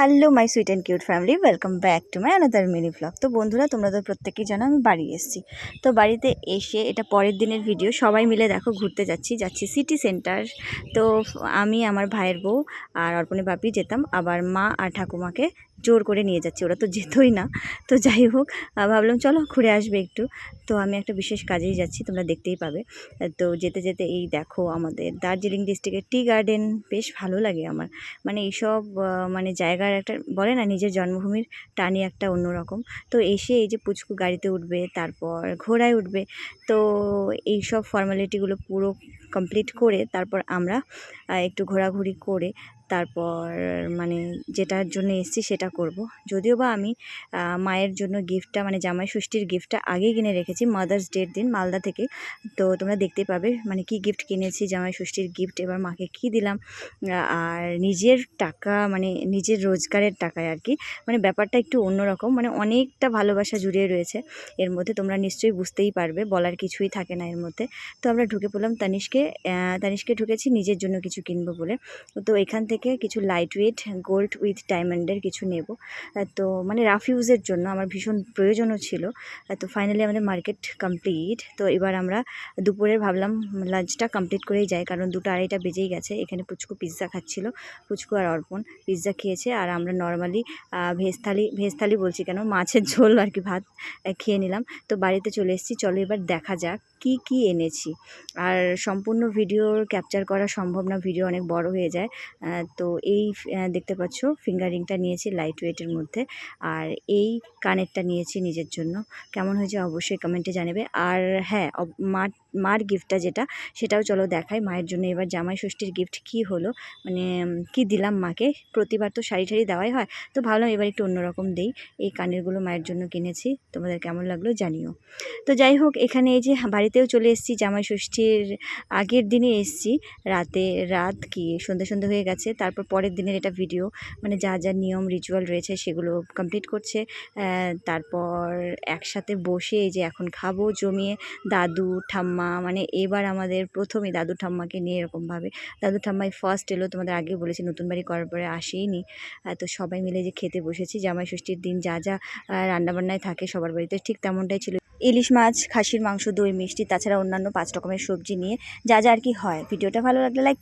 Hello my sweet and cute family, welcome back to my another mini blog. তো বন্ধুরা, তোমরা তো প্রত্যেকেই জানো আমি বাড়ি এসেছি। তো বাড়িতে এসে এটা পরের দিনের ভিডিও। সবাই মিলে দেখো ঘুরতে যাচ্ছি সিটি সেন্টার। তো আমি, আমার ভাইয়ের বউ আর অর্পণী বাপি যেতাম, আবার মা আর ঠাকুমাকে জোর করে নিয়ে যাচ্ছি, ওরা তো যেতই না। তো যাই হোক, ভাবলাম চলো ঘুরে আসবে একটু। তো আমি একটা বিশেষ কাজেই যাচ্ছি, তোমরা দেখতেই পাবে। তো যেতে যেতে এই দেখো আমাদের দার্জিলিং ডিস্ট্রিক্টের টি গার্ডেন, বেশ ভালো লাগে আমার। মানে এইসব মানে জায়গার একটা বলে না, নিজের জন্মভূমির টানই একটা অন্যরকম। তো এসে এই যে পুচকু গাড়িতে উঠবে, তারপর ঘোড়ায় উঠবে, তো এইসব ফর্মালিটিগুলো পুরো কমপ্লিট করে তারপর আমরা একটু ঘোরাঘুরি করে তারপর মানে যেটার জন্য এসেছি সেটা করব। যদিও বা আমি মায়ের জন্য গিফটটা মানে জামাই ষষ্ঠীর গিফটটা আগেই কিনে রেখেছি মাদার্স ডের দিন মালদা থেকে। তো তোমরা দেখতে পাবে মানে কি গিফট কিনেছি, জামাই ষষ্ঠীর গিফট। এবার মাকে কী দিলাম, আর নিজের টাকা মানে নিজের রোজগারের টাকায় আর কি, মানে ব্যাপারটা একটু অন্যরকম, মানে অনেকটা ভালোবাসা জুড়ে রয়েছে এর মধ্যে। তোমরা নিশ্চয়ই বুঝতেই পারবে, বলার কিছুই থাকে না এর মধ্যে। তো আমরা ঢুকে পড়লাম তানিশকে ঢুকেছি নিজের জন্য কিছু কিনবো বলে। তো এখান থেকে কিছু লাইট ওয়েট গোল্ড উইথ ডায়মন্ডের কিছু নেব। তো মানে রাফ ইউজের জন্য আমার ভীষণ প্রয়োজনও ছিল। তো ফাইনালি আমাদের মার্কেট কমপ্লিট। তো এবার আমরা দুপুরে ভাবলাম লাঞ্চটা কমপ্লিট করেই যাই, কারণ 2-2:30 বেজেই গেছে। এখানে পুচকু পিৎজা খাচ্ছিল, পুচকু আর অর্পণ পিৎজা খেয়েছে, আর আমরা নর্মালি ভেজ থালি বলছি কেন, মাছের ঝোল আর কি, ভাত খেয়ে নিলাম। তো বাড়িতে চলে এসেছি, চলো এবার দেখা যাক কি কি এনেছি। আর সম্পূর্ণ ভিডিও ক্যাপচার করা সম্ভব না, ভিডিও অনেক বড় হয়ে যায়। তো এই দেখতে পাচ্ছ ফিঙ্গারিংটা নিয়েছি লাইট ওয়েটের মধ্যে, আর এই কানেরটা নিয়েছি নিজের জন্য। কেমন হয়েছে অবশ্যই কমেন্টে জানাবে। আর হ্যাঁ, মার গিফটটা সেটাও চলো দেখাই। মায়ের জন্য এবার জামাই ষষ্ঠীর গিফট কি হলো, মানে কি দিলাম মাকে। প্রতিবার তো শাড়ি দেওয়াই হয়, তো ভাবলাম এবার একটু অন্যরকম দেই। এই কানেরগুলো মায়ের জন্য কিনেছি, তোমাদের কেমন লাগলো জানিও। তো যাই হোক, এখানে এই যে বাড়িতেও চলে এসেছি, জামাই ষষ্ঠীর আগের দিনে এসেছি। রাত কি সন্ধে হয়ে গেছে। তারপর পরের দিনের এটা ভিডিও, মানে যা যা নিয়ম রিচুয়াল রয়েছে সেগুলো কমপ্লিট করছে। তারপর একসাথে বসে এই যে এখন খাবো জমিয়ে, দাদু ঠাম্মা, মানে এবার আমাদের প্রথমে দাদু ঠাম্মাকে নিয়ে এরকমভাবে। দাদু ঠাম্মাই ফার্স্ট এলো, তোমাদের আগে বলেছি নতুন বাড়ি করার পরে আসেইনি। তো সবাই মিলে যে খেতে বসেছি, জামাই ষষ্ঠীর দিন যা যা রান্নাবান্নায় থাকে সবার বাড়িতে ঠিক তেমনটাই ছিল। ইলিশ মাছ, খাসির মাংস, দই মিষ্টি, তাছাড়া অন্যান্য 5 রকমের সবজি নিয়ে যা যা আর কি হয়। ভিডিওটা ভালো লাগলে লাইক